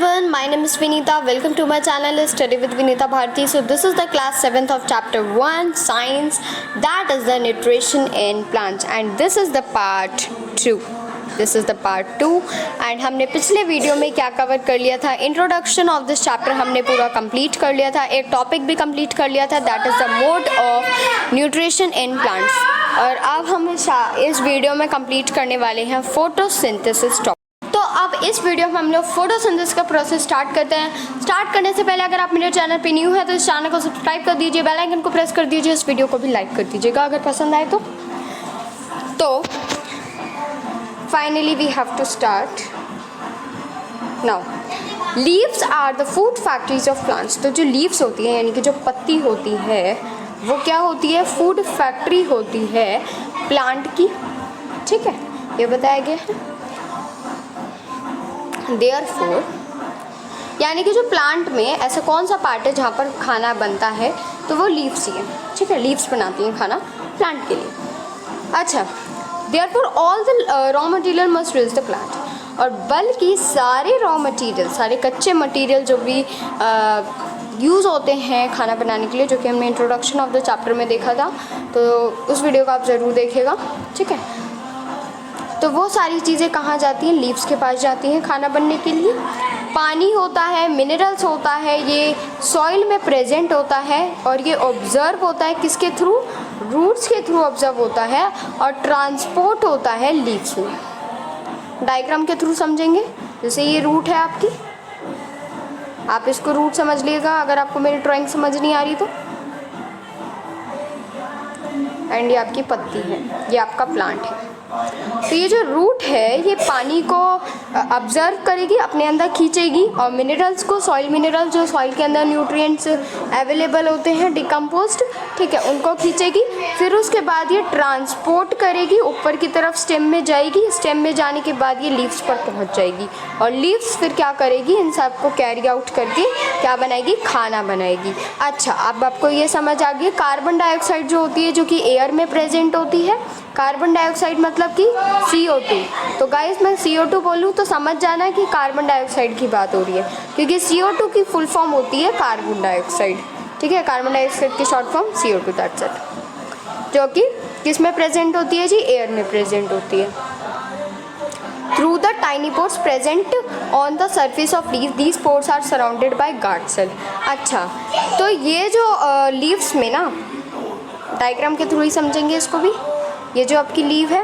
everyone, my name is Vinita. Welcome to my channel Study with Vinita Bharti. So this is the class 7th of chapter 1 science, that is the nutrition in plants, and this is the part 2. This is the part 2 and हमने पिछले video में क्या cover कर लिया था, introduction of this chapter हमने पूरा complete कर लिया था, एक टॉपिक भी कंप्लीट कर लिया था, that is the mode of nutrition in plants. और अब हम इस वीडियो में कंप्लीट करने वाले हैं फोटोसिंथेसिस टॉपिक। तो अब इस वीडियो में हम लोग फोटोसिंथेसिस का प्रोसेस स्टार्ट करते हैं। स्टार्ट करने से पहले अगर आप मेरे चैनल पे न्यू है तो इस चैनल को सब्सक्राइब कर दीजिए, बेल आइकन को प्रेस कर दीजिए, इस वीडियो को भी लाइक कर दीजिएगा अगर पसंद आए तो finally we have to start now. Leaves are the food factories of plants. तो जो leaves होती है यानी कि जो पत्ती होती है वो क्या होती है, फूड फैक्ट्री होती है प्लांट की, ठीक है, ये बताया गया है। Therefore यानी कि जो प्लांट में ऐसा कौन सा पार्ट है जहाँ पर खाना बनता है, तो वो लीव्स ही है, ठीक है, लीव्स बनाती हैं खाना प्लांट के लिए। अच्छा, Therefore all the raw material must reach the plant. और बल्कि सारे रॉ मटेरियल, सारे कच्चे मटेरियल जो भी यूज़ होते हैं खाना बनाने के लिए, जो कि हमने इंट्रोडक्शन ऑफ द चैप्टर में देखा था, तो उस वीडियो को आप ज़रूर देखिएगा, ठीक है। तो वो सारी चीज़ें कहाँ जाती हैं, लीव्स के पास जाती हैं खाना बनने के लिए। पानी होता है, मिनरल्स होता है, ये सॉइल में प्रेजेंट होता है और ये ऑब्ज़र्व होता है किसके थ्रू, रूट्स के थ्रू ऑब्ज़र्व होता है और ट्रांसपोर्ट होता है लीव्स में। डायग्राम के थ्रू समझेंगे, जैसे ये रूट है आपकी, आप इसको रूट समझ लीजिएगा अगर आपको मेरी ड्राइंग समझ नहीं आ रही तो। एंड ये आपकी पत्ती है, ये आपका प्लांट है। तो ये जो रूट है ये पानी को ऑब्जर्व करेगी, अपने अंदर खींचेगी और मिनरल्स को, सॉइल मिनरल जो सॉइल के अंदर न्यूट्रिएंट्स अवेलेबल होते हैं डिकम्पोज्ड, ठीक है, उनको खींचेगी। फिर उसके बाद ये ट्रांसपोर्ट करेगी, ऊपर की तरफ स्टेम में जाएगी, स्टेम में जाने के बाद ये लीव्स पर पहुंच जाएगी और लीव्स फिर क्या करेगी, इन सब को कैरी आउट करके क्या बनाएगी, खाना बनाएगी। अच्छा, अब आपको ये समझ आ गई, कार्बन डाइऑक्साइड जो होती है जो कि एयर में प्रेजेंट होती है, कार्बन डाइऑक्साइड मतलब कि CO2। तो गाइस मैं CO2 बोलूँ तो समझ जाना कि कार्बन डाइऑक्साइड की बात हो रही है, क्योंकि CO2 की फुल फॉर्म होती है कार्बन डाइऑक्साइड, ठीक है, कार्बन डाइऑक्साइड की short form CO2, that's it, जो कि किस में प्रेजेंट होती है जी, एयर में प्रेजेंट होती है। Through the tiny pores present on the surface of leaf, these pores are surrounded by guard cell. अच्छा, तो ये जो लीव्स में ना, डायग्राम के थ्रू ही समझेंगे इसको भी। ये जो आपकी लीव है,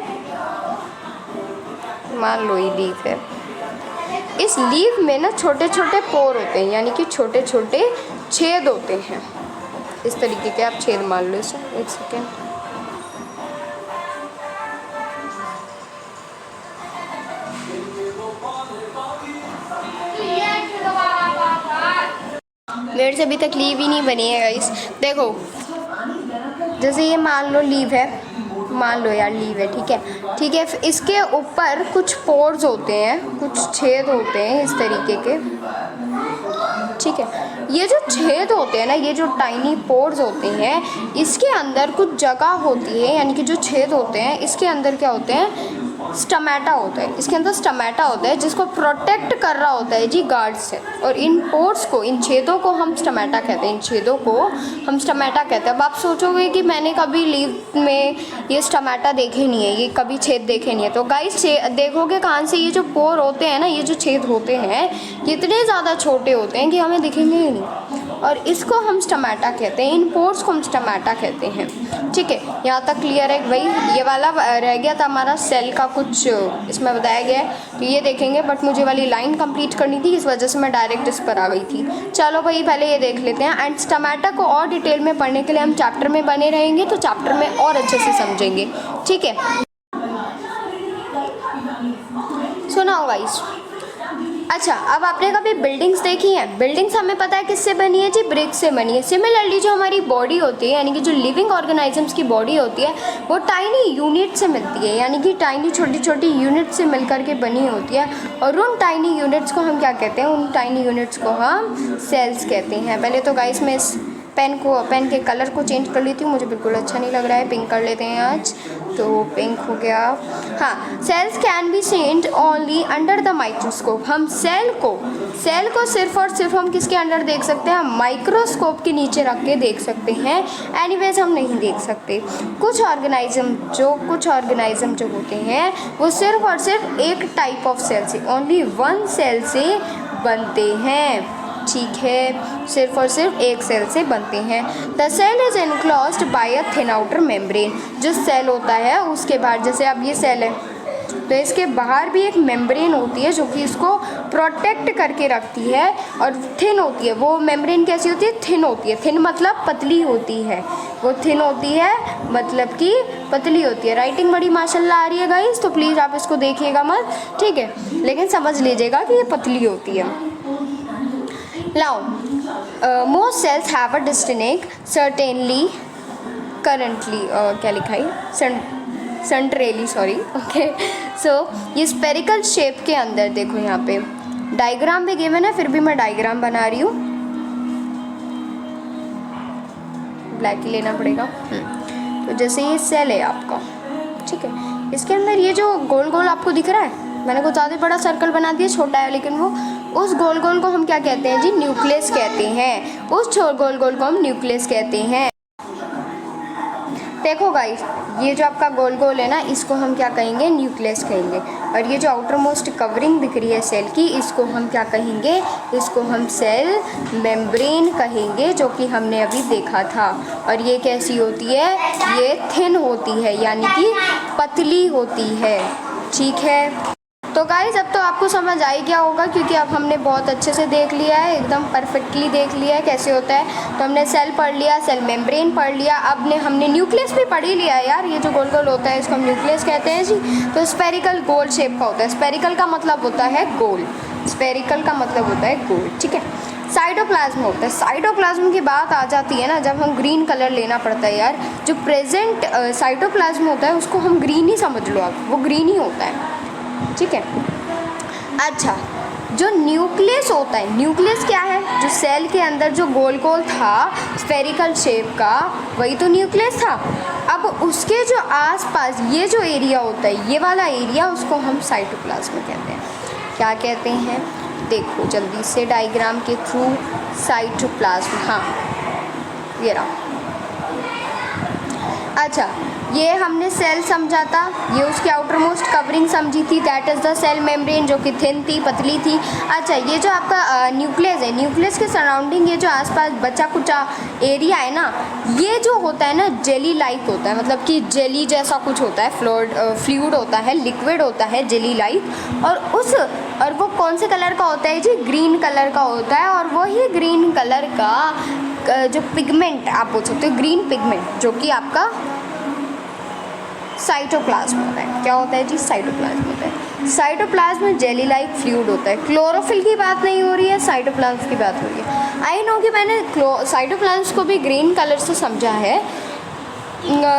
मान लो ये लीव है, इस लीव में ना छोटे छोटे पोर होते हैं, यानी कि छोटे छोटे छेद होते हैं, इस तरीके के आप छेद मान लो इसे। एक सेकेंड, मेरे से अभी तक लीव ही नहीं बनी है गाइस। देखो, जैसे ये मान लो लीव है, मान लो यार लीव है, ठीक है, ठीक है, इसके ऊपर कुछ पोर्स होते हैं, कुछ छेद होते हैं इस तरीके के, ठीक है। ये जो छेद होते हैं ना, ये जो टाइनी पोर्स होते हैं, इसके अंदर कुछ जगह होती है, यानी कि जो छेद होते हैं इसके अंदर क्या होते हैं, स्टोमेटा होता है, इसके अंदर स्टोमेटा होता है जिसको प्रोटेक्ट कर रहा होता है जी गार्ड से। और इन पोर्स को, इन छेदों को हम स्टोमेटा कहते हैं, इन छेदों को हम स्टोमेटा कहते हैं। अब आप सोचोगे कि मैंने कभी लीव में ये स्टोमेटा देखे नहीं है, ये कभी छेद देखे नहीं है, तो गाइस देखोगे कहाँ से, ये जो पोर होते हैं ना, ये जो छेद होते हैं ये इतने ज़्यादा छोटे होते हैं कि हमें दिखेंगे ही नहीं, और इसको हम स्टोमेटा कहते हैं, इन पोर्स को हम स्टोमेटा कहते हैं, ठीक है। यहाँ तक क्लियर है भाई। ये वाला रह गया था हमारा सेल का कुछ इसमें बताया गया है, तो ये देखेंगे, बट मुझे वाली लाइन कंप्लीट करनी थी, इस वजह से मैं डायरेक्ट इस पर आ गई थी। चलो भाई पहले ये देख लेते हैं, एंड स्टोमेटा को और डिटेल में पढ़ने के लिए हम चैप्टर में बने रहेंगे, तो चैप्टर में और अच्छे से समझेंगे, ठीक है। सुनाओ गाइस। अच्छा, अब आपने कभी बिल्डिंग्स देखी हैं? बिल्डिंग्स हमें पता है किससे बनी है जी, ब्रिक से बनी है। सिमिलरली जो हमारी बॉडी होती है, यानी कि जो लिविंग ऑर्गेनाइजम्स की बॉडी होती है, वो टाइनी यूनिट से मिलती है, यानी कि टाइनी छोटी छोटी यूनिट से मिलकर के बनी होती है। और उन टाइनी यूनिट्स को हम क्या कहते हैं, उन टाइनी यूनिट्स को हम सेल्स कहते हैं। पहले तो गाइस मैं पेन के कलर को चेंज कर लेती हूँ, मुझे बिल्कुल अच्छा नहीं लग रहा है, पिंक कर लेते हैं आज। तो पिंक हो गया। हाँ, cells can be seen only under the microscope. हम सेल को सिर्फ और सिर्फ हम किसके अंडर देख सकते हैं? माइक्रोस्कोप के नीचे रख के देख सकते हैं, एनीवेज हम नहीं देख सकते। कुछ ऑर्गेनाइज्म जो होते हैं वो सिर्फ और सिर्फ एक टाइप ऑफ सेल से, ओनली वन सेल से बनते हैं, ठीक है, सिर्फ और सिर्फ एक सेल से बनते हैं। The cell is enclosed by a thin outer membrane. जो सेल होता है उसके बाहर, जैसे अब ये सेल है तो इसके बाहर भी एक मेम्ब्रेन होती है जो कि इसको प्रोटेक्ट करके रखती है और थिन होती है। वो मेम्ब्रेन कैसी होती है? थिन होती है। थिन मतलब पतली होती है, वो थिन होती है मतलब कि पतली होती है। राइटिंग बड़ी माशाल्लाह आ रही है गाइस, तो प्लीज़ आप इसको देखिएगा मत, ठीक है, लेकिन समझ लीजिएगा कि ये पतली होती है। Now, most cells have a distinct, certainly, currently, क्या लिखा है? Centrally, sorry, okay. So, ये स्पेरिकल शेप के अंदर देखो, यहाँ पे डायग्राम भी गिवन है, फिर भी मैं डायग्राम बना रही हूँ। ब्लैक ही लेना पड़ेगा। तो जैसे ये सेल है आपका, ठीक है, इसके अंदर ये जो गोल गोल आपको दिख रहा है, मैंने कुछ ज़्यादा बड़ा सर्कल बना दिया, छोटा है लेकिन वो, उस गोल गोल को हम क्या कहते हैं जी? न्यूक्लियस कहते हैं। उस गोल गोल को हम न्यूक्लियस कहते हैं। देखो गाइस, ये जो आपका गोल गोल है ना, इसको हम क्या कहेंगे? न्यूक्लियस कहेंगे। और ये जो आउटर मोस्ट कवरिंग दिख रही है सेल की, इसको हम क्या कहेंगे? इसको हम सेल मेम्ब्रेन कहेंगे, जो कि हमने अभी देखा था। और ये कैसी होती है? ये थिन होती है, यानी कि पतली होती है, ठीक है। तो गाइस, अब तो आपको समझ आ ही गया होगा, क्योंकि अब हमने बहुत अच्छे से देख लिया है, एकदम परफेक्टली देख लिया है कैसे होता है। तो हमने सेल पढ़ लिया, सेल मेम्ब्रेन पढ़ लिया, अब हमने न्यूक्लियस भी पढ़ ही लिया है यार। ये जो गोल गोल होता है इसको हम न्यूक्लियस कहते हैं जी। तो स्पेरिकल गोल शेप का होता है। स्पेरिकल का मतलब होता है गोल, स्पेरिकल का मतलब होता है गोल, ठीक है। साइटोप्लाज्म होता है। साइटोप्लाज्म की बात आ जाती है ना, जब हम ग्रीन कलर लेना पड़ता है यार। जो प्रेजेंट साइटोप्लाज्म होता है उसको हम ग्रीन ही समझ लो, आप वो ग्रीन ही होता है, ठीक है। अच्छा, जो न्यूक्लियस होता है, न्यूक्लियस क्या है? जो सेल के अंदर जो गोल गोल था स्फेरिकल शेप का, वही तो न्यूक्लियस था। अब उसके जो आसपास ये जो एरिया होता है, ये वाला एरिया, उसको हम साइटोप्लाज्म कहते हैं। क्या कहते हैं? देखो जल्दी से डायग्राम के थ्रू, साइटोप्लाज्म, हाँ ये रहा। अच्छा, ये हमने सेल समझा था, ये उसकी आउटर मोस्ट कवरिंग समझी थी, that is the cell membrane, जो कि थिन थी, पतली थी। अच्छा, ये जो आपका न्यूक्लियस है, न्यूक्लियस के सराउंडिंग ये जो आसपास बचा कुचा एरिया है ना, ये जो होता है ना जेली लाइक होता है, मतलब कि जेली जैसा कुछ होता है, फ्लूइड होता है, लिक्विड होता है जेली लाइक। और वो कौन से कलर का होता है जी? ग्रीन कलर का होता है। और वही ग्रीन कलर का जो पिगमेंट आप बोल सकते हो, ग्रीन पिगमेंट, जो कि आपका साइटोप्लाज्म होता है। क्या होता है जी? साइटोप्लाज्म होता है। साइटोप्लाज्म में जेली लाइक फ्लूइड होता है। क्लोरोफिल की बात नहीं हो रही है, साइटोप्लाज्म की बात हो रही है। आई नो कि मैंने साइटोप्लाज्म को भी ग्रीन कलर से समझा है,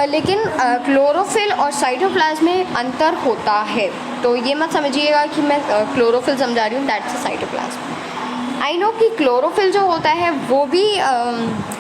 लेकिन क्लोरोफिल और साइटोप्लाज्म में अंतर होता है। तो ये मत समझिएगा कि मैं क्लोरोफिल समझा रही हूँ, that's a cytoplasm. I know कि क्लोरोफिल जो होता है वो भी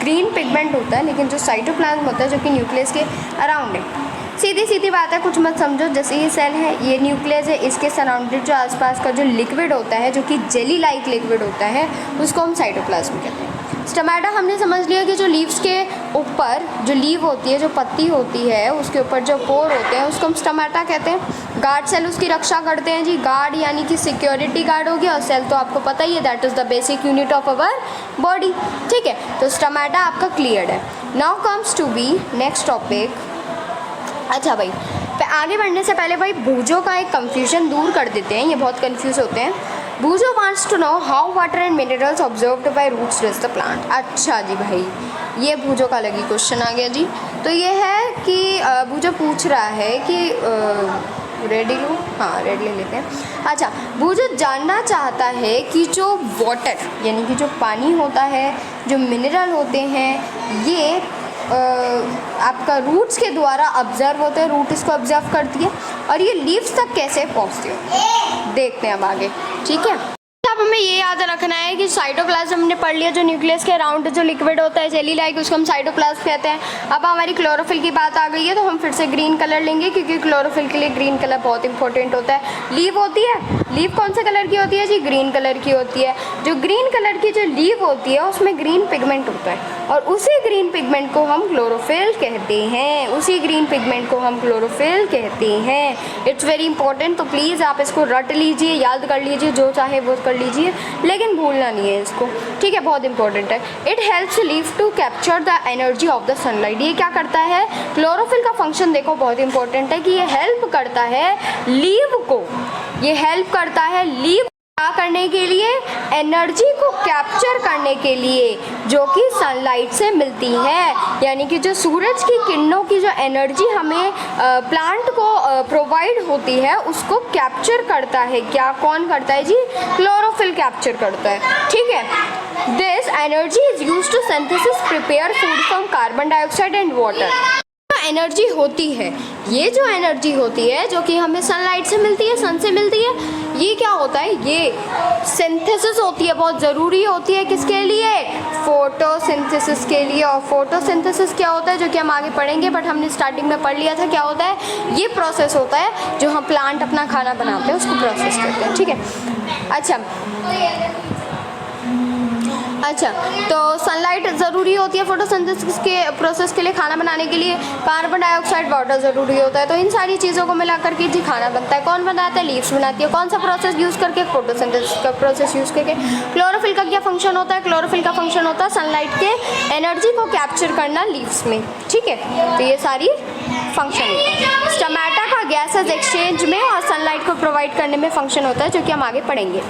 ग्रीन पिगमेंट होता है, लेकिन जो साइटोप्लाज्म होता है जो कि न्यूक्लियस के अराउंड है। सीधी सीधी बात है, कुछ मत समझो। जैसे ये सेल है, ये न्यूक्लियस है, इसके सराउंडेड जो आसपास का जो लिक्विड होता है, जो कि जेली लाइक लिक्विड होता है, उसको हम साइटोप्लाज्म कहते हैं। स्टोमेटा हमने समझ लिया कि जो लीव्स के ऊपर जो लीव होती है, जो पत्ती होती है, उसके ऊपर जो पोर होते हैं, उसको हम स्टोमेटा कहते हैं। गार्ड सेल उसकी रक्षा करते हैं जी। गार्ड यानी कि सिक्योरिटी गार्ड हो गया, और सेल तो आपको पता ही है, that is the basic unit of our body, ठीक है। तो स्टोमेटा आपका क्लियर है। Now comes to be next topic. अच्छा भाई, आगे बढ़ने से पहले भाई भूजो का एक कंफ्यूजन दूर कर देते हैं, ये बहुत कंफ्यूज होते हैं। भूजो wants to know how water and minerals observed by roots reach the plant. अच्छा जी भाई, ये भूजो का अलग ही क्वेश्चन आ गया जी। तो ये है कि भूजो पूछ रहा है कि रेड लूँ, हाँ रेड ले लेते हैं। अच्छा, भूजो जानना चाहता है कि जो वाटर यानी कि जो पानी होता है, जो मिनरल होते हैं, ये आपका रूट्स के द्वारा ऑब्जर्व होते हैं, रूट इसको ऑब्जर्व करती है, और ये लीव्स तक कैसे पहुंचती है, देखते हैं अब आगे, ठीक है। अब हमें ये याद रखना है कि साइटोप्लाज्म हमने पढ़ लिया, जो न्यूक्लियस के अराउंड जो लिक्विड होता है जेली लाइक, उसको हम साइटोप्लाज्म कहते हैं। अब हमारी क्लोरोफिल की बात आ गई है, तो हम फिर से ग्रीन कलर लेंगे क्योंकि क्लोरोफिल के लिए ग्रीन कलर बहुत इंपॉर्टेंट होता है। लीव होती है, लीव कौन से कलर की होती है जी? ग्रीन कलर की होती है। जो ग्रीन कलर की जो लीव होती है उसमें ग्रीन पिगमेंट होता है और उसी ग्रीन पिगमेंट को हम क्लोरोफिल कहते हैं, उसी ग्रीन पिगमेंट को हम क्लोरोफिल कहते हैं। इट्स वेरी इंपॉर्टेंट, तो प्लीज़ आप इसको रट लीजिए, याद कर लीजिए, जो चाहे वो कर लीजिए, लेकिन भूलना नहीं है इसको, ठीक है? बहुत इंपॉर्टेंट है। It helps leaf to capture the energy of the sunlight. ये क्या करता है? क्लोरोफिल का फंक्शन देखो बहुत इंपॉर्टेंट है कि ये हेल्प करता है लीव को, ये हेल्प करता है लीव क्या करने के लिए? एनर्जी को कैप्चर करने के लिए, जो कि सनलाइट से मिलती है। यानी कि जो सूरज की किरणों की जो एनर्जी हमें प्लांट को प्रोवाइड होती है उसको कैप्चर करता है। क्या कौन करता है जी? क्लोरोफिल कैप्चर करता है, ठीक है? This energy is used to synthesis prepare food from carbon dioxide and water. Energy होती है, ये जो एनर्जी होती है जो कि हमें सनलाइट से मिलती है, सन से मिलती है, ये क्या होता है? ये सिंथेसिस होती है, बहुत ज़रूरी होती है। किसके लिए? फोटोसिंथेसिस के लिए। और फोटोसिंथेसिस क्या होता है जो कि हम आगे पढ़ेंगे, बट हमने स्टार्टिंग में पढ़ लिया था। क्या होता है? ये प्रोसेस होता है जो हम प्लांट अपना खाना बनाते हैं उसको प्रोसेस करते हैं, ठीक है? अच्छा, तो सनलाइट ज़रूरी होती है फोटोसिंथेसिस के प्रोसेस के लिए, खाना बनाने के लिए। कार्बन डाइऑक्साइड, वाटर ज़रूरी होता है। तो इन सारी चीज़ों को मिला करके जी खाना बनता है। कौन बनाता है? लीव्स बनाती है। कौन सा प्रोसेस यूज़ करके? फोटोसिंथेसिस का प्रोसेस यूज़ करके। क्लोरोफिल का क्या फंक्शन होता है? क्लोरोफिल का फंक्शन होता है सनलाइट के एनर्जी को कैप्चर करना लीव्स में, ठीक है? तो ये सारी फंक्शन होता है। स्टोमेटा का गैसेज एक्सचेंज में और सनलाइट को प्रोवाइड करने में फंक्शन होता है, जो कि हम आगे पढ़ेंगे।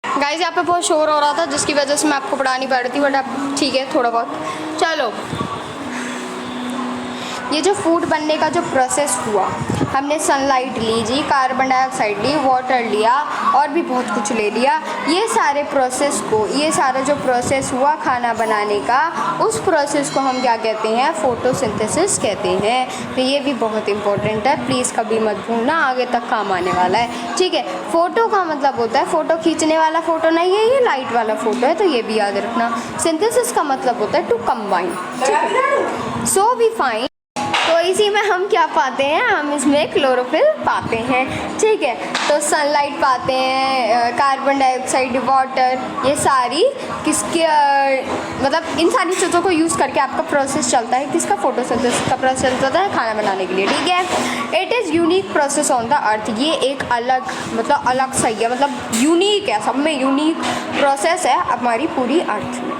गाइस यहाँ पे बहुत शोर हो रहा था जिसकी वजह से मैं आपको पढ़ा नहीं पा रही थी, बट अब ठीक है थोड़ा बहुत। चलो, ये जो फूड बनने का जो प्रोसेस हुआ, हमने सनलाइट ली जी, कार्बन डाइऑक्साइड ली, वाटर लिया और भी बहुत कुछ ले लिया। ये सारे प्रोसेस को, ये सारा जो प्रोसेस हुआ खाना बनाने का, उस प्रोसेस को हम क्या कहते हैं? फोटोसिंथेसिस कहते हैं। तो ये भी बहुत इंपॉर्टेंट है, प्लीज़ कभी मत भूलना, आगे तक काम आने वाला है, ठीक है? फ़ोटो का मतलब होता है फ़ोटो खींचने वाला फ़ोटो नहीं है, ये लाइट वाला फ़ोटो है, तो ये भी याद रखना। सिंथेसिस का मतलब होता है टू कंबाइन, ठीक है? सो वी फाइंड, तो इसी में हम क्या पाते हैं? हम इसमें क्लोरोफिल पाते हैं, ठीक है? तो सनलाइट पाते हैं, कार्बन डाइऑक्साइड, वाटर, ये सारी किसके मतलब इन सारी चीज़ों को यूज़ करके आपका प्रोसेस चलता है। किसका? फोटोसिंथेसिस का प्रोसेस चलता है खाना बनाने के लिए, ठीक है? It is unique process on the earth. ये एक अलग मतलब अलग सही है, मतलब यूनिक है, सब में यूनिक प्रोसेस है हमारी पूरी अर्थ में।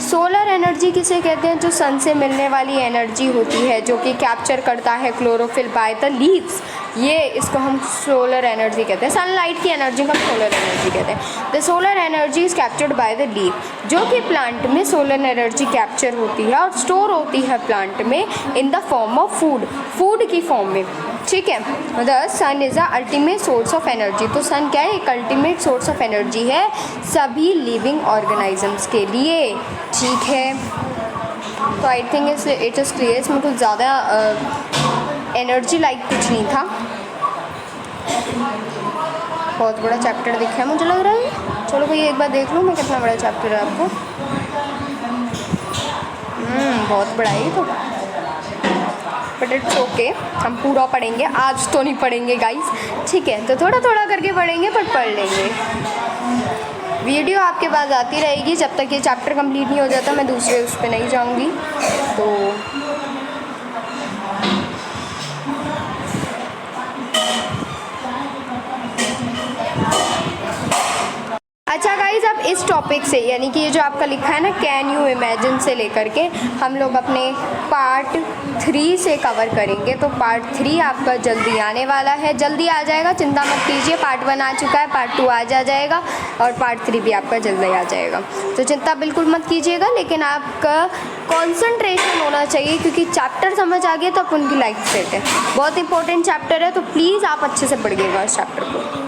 सोलर एनर्जी किसे कहते हैं? जो सन से मिलने वाली एनर्जी होती है जो कि कैप्चर करता है क्लोरोफिल बाय द लीव्स, ये इसको हम सोलर एनर्जी कहते हैं। सनलाइट की एनर्जी को हम सोलर एनर्जी कहते हैं। The solar energy is captured by the leave, जो कि प्लांट में सोलर एनर्जी कैप्चर होती है और स्टोर होती है प्लांट में in the form of food, food की फॉर्म में, ठीक है? The sun is the ultimate source of energy. तो सन क्या है? एक अल्टीमेट सोर्स ऑफ एनर्जी है सभी लिविंग ऑर्गेनिजम्स के लिए, ठीक है? तो I think it is clear. इसमें कुछ ज़्यादा एनर्जी लाइक कुछ नहीं था। बहुत बड़ा चैप्टर दिखा है मुझे लग रहा है। चलो भाई एक बार देख लूँ मैं कितना बड़ा चैप्टर है आपको। बहुत बड़ा है तो, बट इट्स ओके, हम पूरा पढ़ेंगे। आज तो नहीं पढ़ेंगे गाइस, ठीक है? तो थोड़ा थोड़ा करके पढ़ेंगे, पर पढ़ लेंगे। वीडियो आपके पास आती रहेगी जब तक ये चैप्टर कंप्लीट नहीं हो जाता। मैं दूसरे उस पर नहीं जाऊँगी। तो अच्छा गाइज, अब इस टॉपिक से यानी कि ये जो आपका लिखा है ना कैन यू इमेजिन से लेकर के हम लोग अपने पार्ट 3 से कवर करेंगे। तो पार्ट 3 आपका जल्दी आने वाला है, जल्दी आ जाएगा, चिंता मत कीजिए। पार्ट 1 आ चुका है, पार्ट 2 आज आ जाएगा और पार्ट 3 भी आपका जल्दी आ जाएगा। तो चिंता बिल्कुल मत कीजिएगा, लेकिन आपका कॉन्सेंट्रेशन होना चाहिए क्योंकि चैप्टर समझ आ गया तो उनकी लाइफ सेट है। बहुत इंपॉर्टेंट चैप्टर है, तो प्लीज़ आप अच्छे से पढ़िएगा इस चैप्टर को।